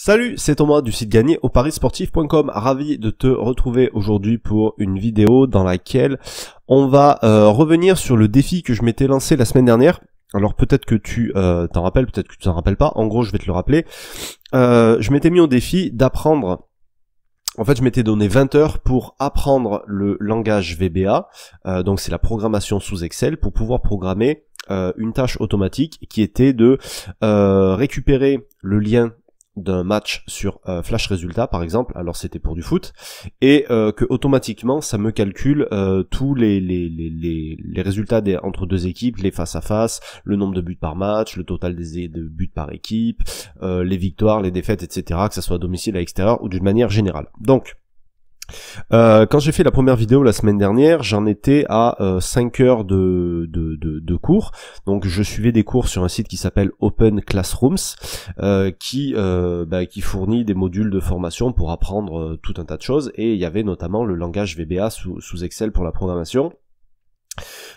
Salut, c'est Thomas du site gagner au parisportif.com. Ravi de te retrouver aujourd'hui pour une vidéo dans laquelle on va revenir sur le défi que je m'étais lancé la semaine dernière. Alors peut-être que tu t'en rappelles, peut-être que tu t'en rappelles pas. En gros, je vais te le rappeler. Je m'étais mis au défi d'apprendre. En fait, je m'étais donné 20 heures pour apprendre le langage VBA. Donc c'est la programmation sous Excel pour pouvoir programmer une tâche automatique qui était de récupérer le lien d'un match sur Flash Résultat par exemple, alors c'était pour du foot, et que automatiquement ça me calcule tous les résultats entre deux équipes, les face à face, le nombre de buts par match, le total de buts par équipe, les victoires, les défaites, etc., que ça soit à domicile, à l'extérieur ou d'une manière générale. Donc quand j'ai fait la première vidéo la semaine dernière, j'en étais à 5 heures de cours. Donc je suivais des cours sur un site qui s'appelle Open Classrooms, qui fournit des modules de formation pour apprendre tout un tas de choses. Et il y avait notamment le langage VBA sous Excel pour la programmation.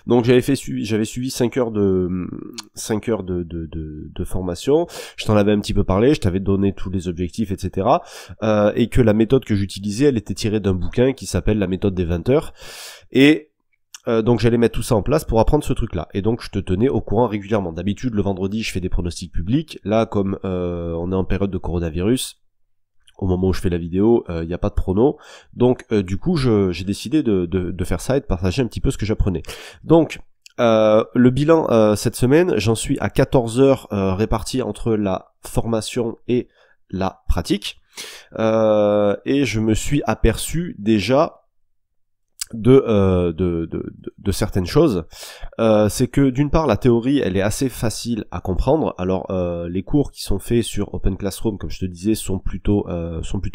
Donc j'avais suivi 5 heures de formation. Je t'en avais un petit peu parlé, je t'avais donné tous les objectifs, etc. Et que la méthode que j'utilisais, elle était tirée d'un bouquin qui s'appelle la méthode des 20 heures. Et donc j'allais mettre tout ça en place pour apprendre ce truc-là. Et donc je te tenais au courant régulièrement. D'habitude le vendredi je fais des pronostics publics. Là comme on est en période de coronavirus, au moment où je fais la vidéo, il n'y a pas de prono. Donc du coup, j'ai décidé de faire ça et de partager un petit peu ce que j'apprenais. Donc le bilan cette semaine, j'en suis à 14 heures réparties entre la formation et la pratique. Et je me suis aperçu déjà de certaines choses. C'est que d'une part la théorie elle est assez facile à comprendre. Alors les cours qui sont faits sur Open Classroom, comme je te disais, sont plutôt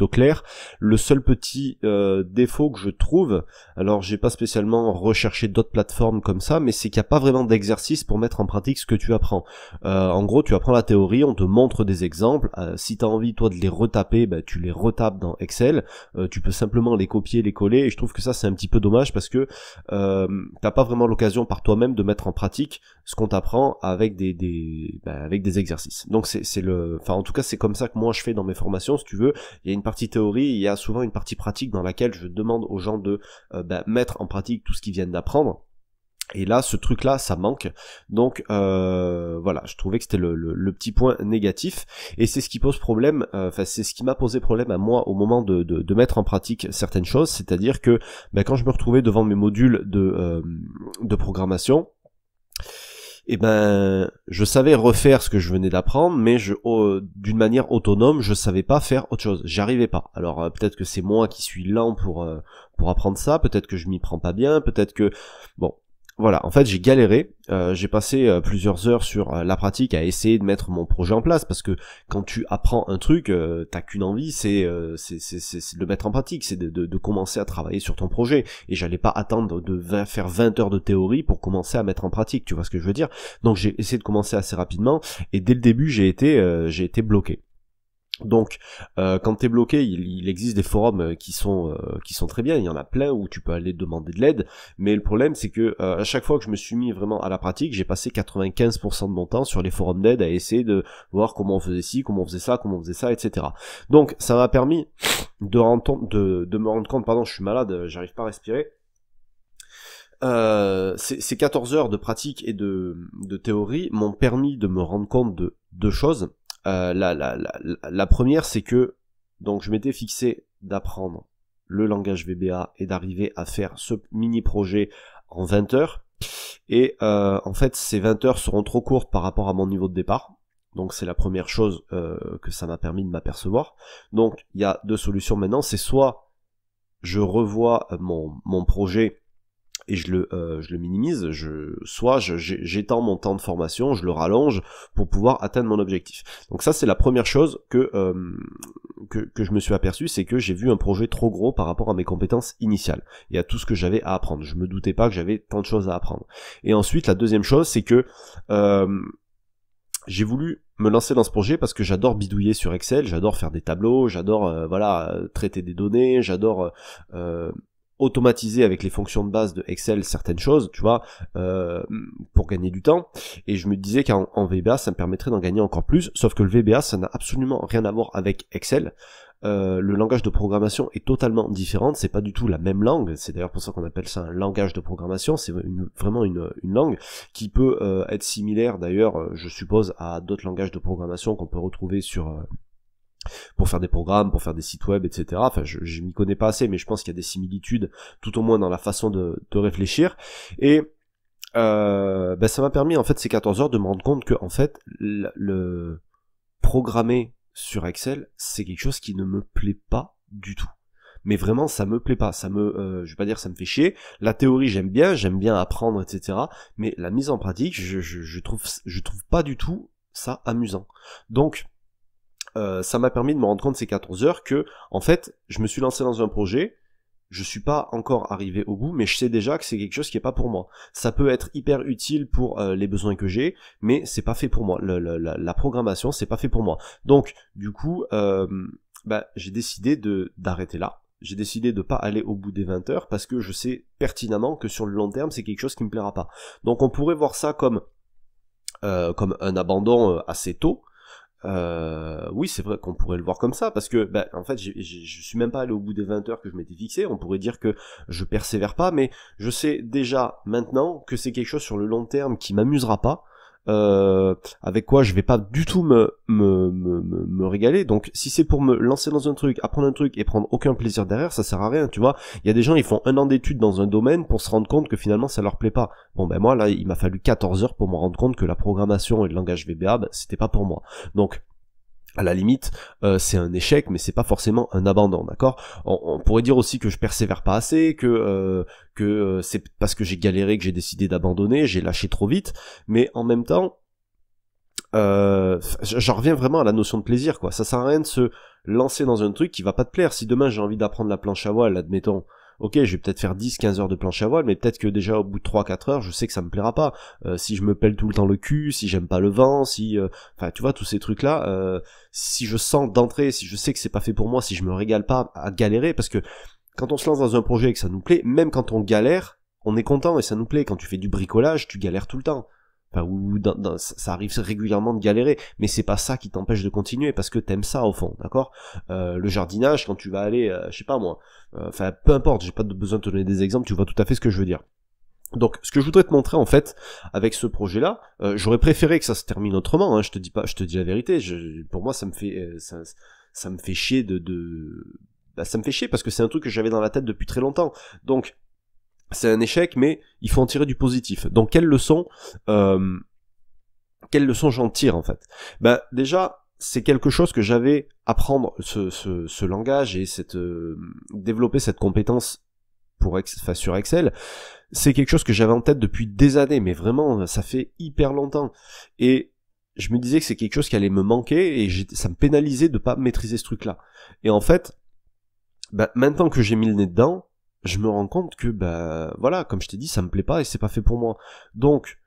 clairs. Le seul petit défaut que je trouve, alors j'ai pas spécialement recherché d'autres plateformes comme ça, mais c'est qu'il n'y a pas vraiment d'exercice pour mettre en pratique ce que tu apprends. En gros tu apprends la théorie, on te montre des exemples, si tu as envie toi de les retaper, tu les retapes dans Excel, tu peux simplement les copier, les coller, et je trouve que ça c'est un petit peu dommage parce que t'as pas vraiment l'occasion par toi-même de mettre en pratique ce qu'on t'apprend avec avec des exercices. Donc en tout cas c'est comme ça que moi je fais dans mes formations. Si tu veux, il y a une partie théorie, il y a souvent une partie pratique dans laquelle je demande aux gens de mettre en pratique tout ce qu'ils viennent d'apprendre. Et là, ce truc-là, ça manque. Donc voilà, je trouvais que c'était le petit point négatif. Et c'est ce qui pose problème, c'est ce qui m'a posé problème à moi au moment de mettre en pratique certaines choses. C'est-à-dire que quand je me retrouvais devant mes modules de programmation, je savais refaire ce que je venais d'apprendre, mais d'une manière autonome, je savais pas faire autre chose. J'y arrivais pas. Alors peut-être que c'est moi qui suis lent pour apprendre ça, peut-être que je m'y prends pas bien, peut-être que voilà, en fait j'ai galéré, j'ai passé plusieurs heures sur la pratique à essayer de mettre mon projet en place, parce que quand tu apprends un truc, t'as qu'une envie, c'est de le mettre en pratique, c'est de commencer à travailler sur ton projet, et j'allais pas attendre de faire 20 heures de théorie pour commencer à mettre en pratique, tu vois ce que je veux dire. Donc j'ai essayé de commencer assez rapidement, et dès le début j'ai été bloqué. Donc quand t'es bloqué, il existe des forums qui sont très bien, il y en a plein où tu peux aller demander de l'aide, mais le problème c'est que à chaque fois que je me suis mis vraiment à la pratique, j'ai passé 95% de mon temps sur les forums d'aide à essayer de voir comment on faisait ci, comment on faisait ça, etc. Donc ça m'a permis de me rendre compte, pardon, je suis malade, j'arrive pas à respirer. Ces 14 heures de pratique et de théorie m'ont permis de me rendre compte de deux choses. La première, c'est que donc je m'étais fixé d'apprendre le langage VBA et d'arriver à faire ce mini projet en 20 heures. Et en fait, ces 20 heures seront trop courtes par rapport à mon niveau de départ. Donc c'est la première chose que ça m'a permis de m'apercevoir. Donc il y a deux solutions maintenant. C'est soit je revois mon projet et je le minimise, soit j'étends mon temps de formation, je le rallonge pour pouvoir atteindre mon objectif. Donc ça c'est la première chose que je me suis aperçu, c'est que j'ai vu un projet trop gros par rapport à mes compétences initiales et à tout ce que j'avais à apprendre. Je me doutais pas que j'avais tant de choses à apprendre. Et ensuite la deuxième chose c'est que j'ai voulu me lancer dans ce projet parce que j'adore bidouiller sur Excel, j'adore faire des tableaux, j'adore traiter des données, j'adore automatiser avec les fonctions de base de Excel certaines choses, tu vois, pour gagner du temps, et je me disais qu'en VBA ça me permettrait d'en gagner encore plus, sauf que le VBA ça n'a absolument rien à voir avec Excel. Le langage de programmation est totalement différent, c'est pas du tout la même langue, c'est d'ailleurs pour ça qu'on appelle ça un langage de programmation, c'est vraiment une langue qui peut être similaire d'ailleurs, je suppose, à d'autres langages de programmation qu'on peut retrouver pour faire des programmes, pour faire des sites web, etc. Enfin, je m'y connais pas assez, mais je pense qu'il y a des similitudes, tout au moins dans la façon de réfléchir. Et ça m'a permis, en fait, ces 14 heures, de me rendre compte que, en fait, le programmer sur Excel, c'est quelque chose qui ne me plaît pas du tout. Mais vraiment, ça me plaît pas. Je vais pas dire ça me fait chier. La théorie, j'aime bien apprendre, etc. Mais la mise en pratique, je trouve pas du tout ça amusant. Donc, ça m'a permis de me rendre compte ces 14 heures que, en fait, je me suis lancé dans un projet, je suis pas encore arrivé au bout, mais je sais déjà que c'est quelque chose qui est pas pour moi. Ça peut être hyper utile pour les besoins que j'ai, mais c'est pas fait pour moi. La programmation, c'est pas fait pour moi. Donc, du coup, j'ai décidé d'arrêter là. J'ai décidé de pas aller au bout des 20 heures parce que je sais pertinemment que sur le long terme, c'est quelque chose qui me plaira pas. Donc, on pourrait voir ça comme un abandon assez tôt. Oui, c'est vrai qu'on pourrait le voir comme ça, parce que, en fait, je suis même pas allé au bout des 20 heures que je m'étais fixé. On pourrait dire que je persévère pas, mais je sais déjà maintenant que c'est quelque chose sur le long terme qui m'amusera pas, avec quoi je vais pas du tout me régaler. Donc, si c'est pour me lancer dans un truc, apprendre un truc et prendre aucun plaisir derrière, ça sert à rien, tu vois. Il y a des gens, ils font 1 an d'études dans un domaine pour se rendre compte que finalement ça leur plaît pas. Bon, moi là, il m'a fallu 14 heures pour me rendre compte que la programmation et le langage VBA, c'était pas pour moi. Donc, à la limite, c'est un échec, mais c'est pas forcément un abandon, d'accord. On pourrait dire aussi que je persévère pas assez, que c'est parce que j'ai galéré que j'ai décidé d'abandonner, j'ai lâché trop vite, mais en même temps, j'en reviens vraiment à la notion de plaisir, quoi. Ça sert à rien de se lancer dans un truc qui va pas te plaire. Si demain j'ai envie d'apprendre la planche à voile, admettons, ok, je vais peut-être faire 10-15 heures de planche à voile, mais peut-être que déjà au bout de 3-4 heures, je sais que ça me plaira pas. Si je me pèle tout le temps le cul, si j'aime pas le vent, enfin, tu vois, tous ces trucs-là, si je sens d'entrée, si je sais que c'est pas fait pour moi, si je me régale pas à galérer, parce que quand on se lance dans un projet et que ça nous plaît, même quand on galère, on est content et ça nous plaît. Quand tu fais du bricolage, tu galères tout le temps. Enfin, ça arrive régulièrement de galérer, mais c'est pas ça qui t'empêche de continuer, parce que t'aimes ça au fond, d'accord. Le jardinage, quand tu vas aller, je sais pas moi, enfin peu importe, j'ai pas besoin de te donner des exemples, tu vois tout à fait ce que je veux dire. Donc, ce que je voudrais te montrer en fait avec ce projet-là, j'aurais préféré que ça se termine autrement. Hein, je te dis la vérité. Pour moi, ça me fait ça me fait chier ça me fait chier parce que c'est un truc que j'avais dans la tête depuis très longtemps. Donc c'est un échec, mais il faut en tirer du positif. Donc quelle leçon j'en tire en fait? Déjà, c'est quelque chose que j'avais à apprendre ce langage et développer cette compétence sur Excel. C'est quelque chose que j'avais en tête depuis des années, mais vraiment, ça fait hyper longtemps. Et je me disais que c'est quelque chose qui allait me manquer et ça me pénalisait de pas maîtriser ce truc-là. Et en fait, maintenant que j'ai mis le nez dedans, je me rends compte que, voilà, comme je t'ai dit, ça me plaît pas et c'est pas fait pour moi. Donc,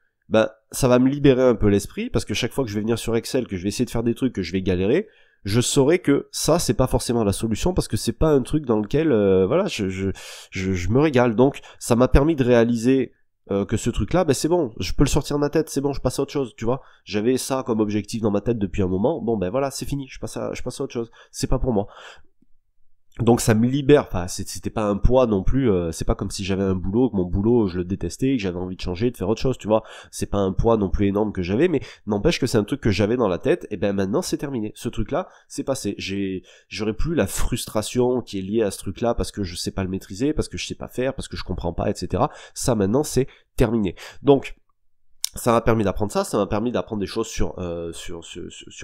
ça va me libérer un peu l'esprit, parce que chaque fois que je vais venir sur Excel, que je vais essayer de faire des trucs, que je vais galérer, je saurai que ça, c'est pas forcément la solution, parce que c'est pas un truc dans lequel, voilà, je me régale. Donc, ça m'a permis de réaliser que ce truc-là, c'est bon, je peux le sortir de ma tête, c'est bon, je passe à autre chose, tu vois. J'avais ça comme objectif dans ma tête depuis un moment, bon, voilà, c'est fini, je passe à autre chose, c'est pas pour moi. Donc ça me libère, enfin c'était pas un poids non plus, c'est pas comme si j'avais un boulot, que mon boulot je le détestais, que j'avais envie de changer, de faire autre chose, tu vois, c'est pas un poids non plus énorme que j'avais, mais n'empêche que c'est un truc que j'avais dans la tête, et maintenant c'est terminé, ce truc là c'est passé, j'aurais plus la frustration qui est liée à ce truc là parce que je sais pas le maîtriser, parce que je sais pas faire, parce que je comprends pas, etc. Ça maintenant c'est terminé. Donc ça m'a permis d'apprendre ça m'a permis d'apprendre des choses sur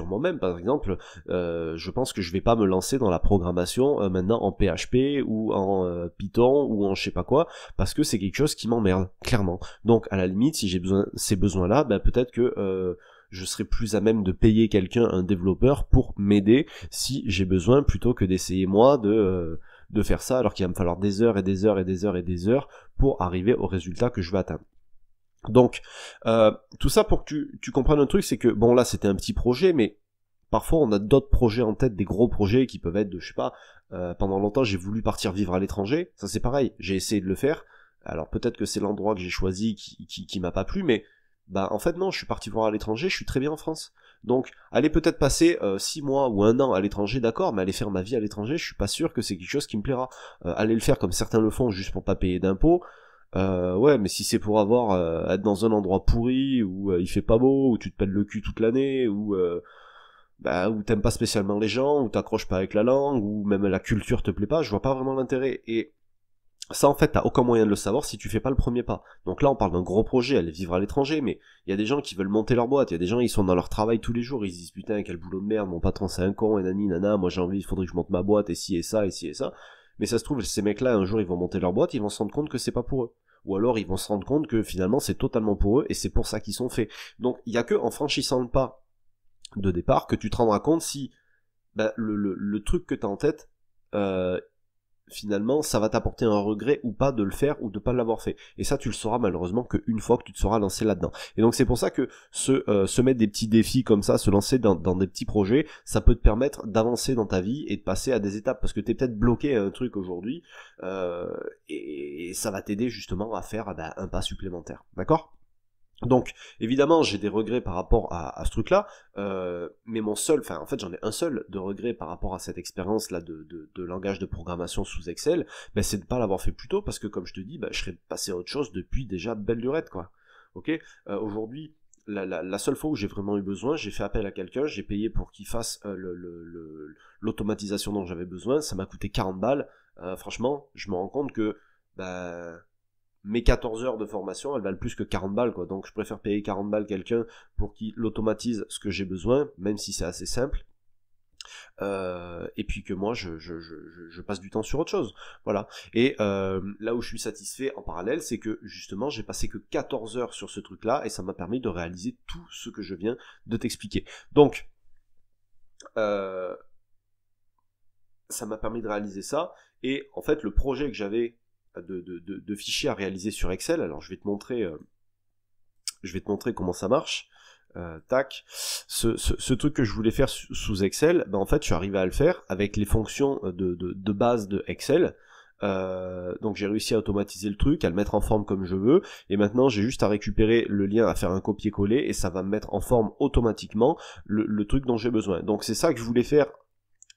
moi-même. Par exemple, je pense que je vais pas me lancer dans la programmation maintenant en PHP ou en Python ou en je sais pas quoi, parce que c'est quelque chose qui m'emmerde, clairement. Donc à la limite, si j'ai ces besoins-là, peut-être que je serai plus à même de payer quelqu'un, un développeur, pour m'aider si j'ai besoin, plutôt que d'essayer moi de faire ça, alors qu'il va me falloir des heures et des heures et des heures et des heures pour arriver au résultat que je veux atteindre. Donc, tout ça pour que tu comprennes un truc, c'est que, bon là c'était un petit projet, mais parfois on a d'autres projets en tête, des gros projets qui peuvent être de, je sais pas, pendant longtemps j'ai voulu partir vivre à l'étranger, ça c'est pareil, j'ai essayé de le faire, alors peut-être que c'est l'endroit que j'ai choisi qui m'a pas plu, mais bah en fait non, je suis parti voir à l'étranger, je suis très bien en France. Donc aller peut-être passer 6 mois ou 1 an à l'étranger, d'accord, mais aller faire ma vie à l'étranger, je suis pas sûr que c'est quelque chose qui me plaira. Aller le faire comme certains le font juste pour pas payer d'impôts, ouais, mais si c'est pour avoir être dans un endroit pourri où il fait pas beau, où tu te pèles le cul toute l'année, où t'aimes pas spécialement les gens, où t'accroches pas avec la langue, ou même la culture te plaît pas, je vois pas vraiment l'intérêt. Et ça, en fait, t'as aucun moyen de le savoir si tu fais pas le premier pas. Donc là, on parle d'un gros projet, aller vivre à l'étranger, mais il y a des gens qui veulent monter leur boîte, il y a des gens, ils sont dans leur travail tous les jours, ils se disent, putain, quel boulot de merde, mon patron c'est un con, et nani, nana, moi j'ai envie, il faudrait que je monte ma boîte, et ci, et ça, et ci, et ça. Mais ça se trouve, ces mecs-là, un jour, ils vont monter leur boîte, ils vont se rendre compte que c'est pas pour eux. Ou alors, ils vont se rendre compte que finalement, c'est totalement pour eux, et c'est pour ça qu'ils sont faits. Donc, il y a que en franchissant le pas de départ que tu te rendras compte si le truc que t'as en tête, finalement, ça va t'apporter un regret ou pas de le faire ou de pas l'avoir fait. Et ça, tu le sauras malheureusement qu'une fois que tu te seras lancé là-dedans. Et donc c'est pour ça que se mettre des petits défis comme ça, se lancer dans des petits projets, ça peut te permettre d'avancer dans ta vie et de passer à des étapes. Parce que t'es peut-être bloqué à un truc aujourd'hui, et ça va t'aider justement à faire un pas supplémentaire. D'accord ? Donc, évidemment, j'ai des regrets par rapport à ce truc-là, mais en fait, j'en ai un seul de regret par rapport à cette expérience-là de langage de programmation sous Excel, c'est de pas l'avoir fait plus tôt, parce que, comme je te dis, je serais passé à autre chose depuis déjà belle lurette, quoi. Ok, aujourd'hui, la seule fois où j'ai vraiment eu besoin, j'ai fait appel à quelqu'un, j'ai payé pour qu'il fasse l'automatisation dont j'avais besoin, ça m'a coûté 40 balles, franchement, je me rends compte que, mes 14 heures de formation, elles valent plus que 40 balles, quoi. Donc je préfère payer 40 balles quelqu'un pour qu'il automatise ce que j'ai besoin, même si c'est assez simple. Et puis que moi, je passe du temps sur autre chose. Voilà. Et là où je suis satisfait en parallèle, c'est que justement, j'ai passé que 14 heures sur ce truc-là, et ça m'a permis de réaliser tout ce que je viens de t'expliquer. Donc, ça m'a permis de réaliser ça, et en fait, le projet que j'avais de fichiers à réaliser sur Excel. Alors je vais te montrer comment ça marche. Tac. Ce truc que je voulais faire sous Excel, en fait je suis arrivé à le faire avec les fonctions de base de Excel. Donc j'ai réussi à automatiser le truc, à le mettre en forme comme je veux, et maintenant j'ai juste à récupérer le lien, à faire un copier-coller, et ça va me mettre en forme automatiquement le truc dont j'ai besoin. Donc c'est ça que je voulais faire,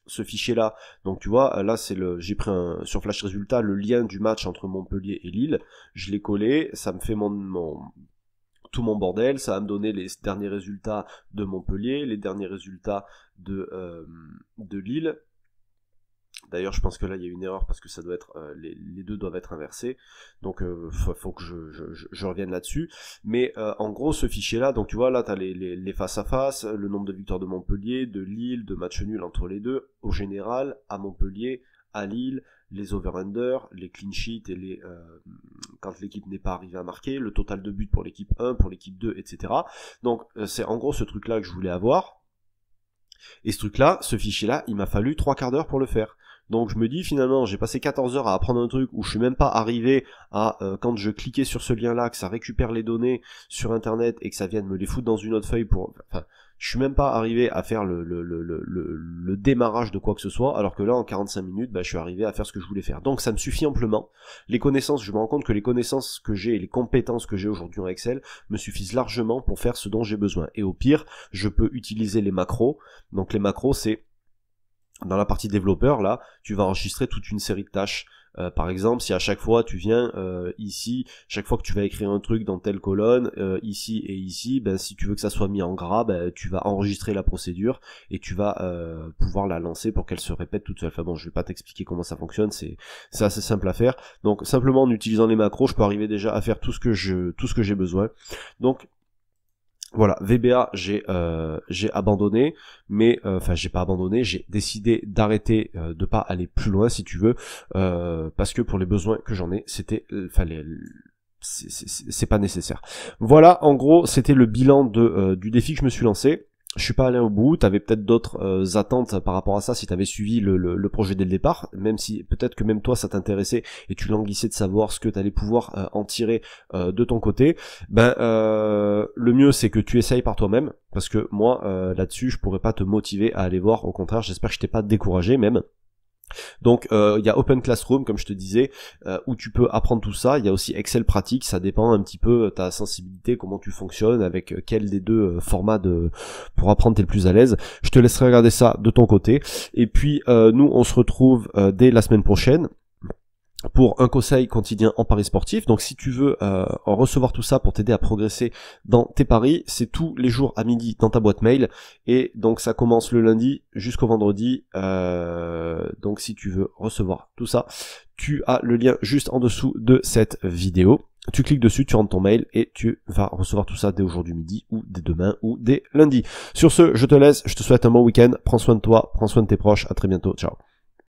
ce fichier là. Donc tu vois, là j'ai pris sur Flash Résultat le lien du match entre Montpellier et Lille, je l'ai collé, ça me fait tout mon bordel, ça va me donner les derniers résultats de Montpellier, les derniers résultats de Lille. D'ailleurs, je pense que là, il y a une erreur parce que ça doit être les deux doivent être inversés. Donc, faut que je revienne là-dessus. Mais en gros, ce fichier-là, donc tu vois, là, t'as les face à face, le nombre de victoires de Montpellier, de Lille, de matchs nuls entre les deux, au général, à Montpellier, à Lille, les over-under, les clean sheets et quand l'équipe n'est pas arrivée à marquer, le total de buts pour l'équipe 1, pour l'équipe 2, etc. Donc, c'est en gros ce truc-là que je voulais avoir. Et ce truc-là, ce fichier-là, il m'a fallu 3 quarts d'heure pour le faire. Donc je me dis finalement, j'ai passé 14 heures à apprendre un truc où je suis même pas arrivé à, quand je cliquais sur ce lien-là, que ça récupère les données sur internet et que ça vienne me les foutre dans une autre feuille je suis même pas arrivé à faire le démarrage de quoi que ce soit, alors que là en 45 minutes, je suis arrivé à faire ce que je voulais faire. Donc ça me suffit amplement. Les connaissances, je me rends compte que les connaissances que j'ai et les compétences que j'ai aujourd'hui en Excel me suffisent largement pour faire ce dont j'ai besoin. Et au pire, je peux utiliser les macros. Donc les macros, c'est dans la partie développeur, là, tu vas enregistrer toute une série de tâches. Par exemple, si à chaque fois tu viens ici, chaque fois que tu vas écrire un truc dans telle colonne, ici et ici, si tu veux que ça soit mis en gras, tu vas enregistrer la procédure et tu vas pouvoir la lancer pour qu'elle se répète toute seule. Enfin bon, je vais pas t'expliquer comment ça fonctionne, c'est assez simple à faire. Donc simplement en utilisant les macros, je peux arriver déjà à faire tout ce que j'ai besoin. Donc voilà, VBA j'ai abandonné, mais j'ai pas abandonné, j'ai décidé d'arrêter, de pas aller plus loin si tu veux, parce que pour les besoins que j'en ai, c'est pas nécessaire. Voilà, en gros, c'était le bilan du défi que je me suis lancé. je suis pas allé au bout, t'avais peut-être d'autres attentes par rapport à ça si t'avais suivi le projet dès le départ, même si peut-être que même toi ça t'intéressait et tu languissais de savoir ce que t'allais pouvoir en tirer de ton côté. Le mieux c'est que tu essayes par toi-même, parce que moi là-dessus je pourrais pas te motiver à aller voir, au contraire j'espère que je t'ai pas découragé même. Donc il y a Open Classroom comme je te disais où tu peux apprendre tout ça. Il y a aussi Excel pratique, ça dépend un petit peu ta sensibilité, comment tu fonctionnes, avec quel des deux formats pour apprendre t'es le plus à l'aise. Je te laisserai regarder ça de ton côté. Et puis nous on se retrouve dès la semaine prochaine pour un conseil quotidien en paris sportif. Donc si tu veux en recevoir tout ça pour t'aider à progresser dans tes paris, c'est tous les jours à midi dans ta boîte mail, et donc ça commence le lundi jusqu'au vendredi. Donc si tu veux recevoir tout ça, tu as le lien juste en dessous de cette vidéo. Tu cliques dessus, tu rentres ton mail et tu vas recevoir tout ça dès aujourd'hui midi ou dès demain ou dès lundi. Sur ce, je te laisse, je te souhaite un bon week-end, prends soin de toi, prends soin de tes proches, à très bientôt, ciao.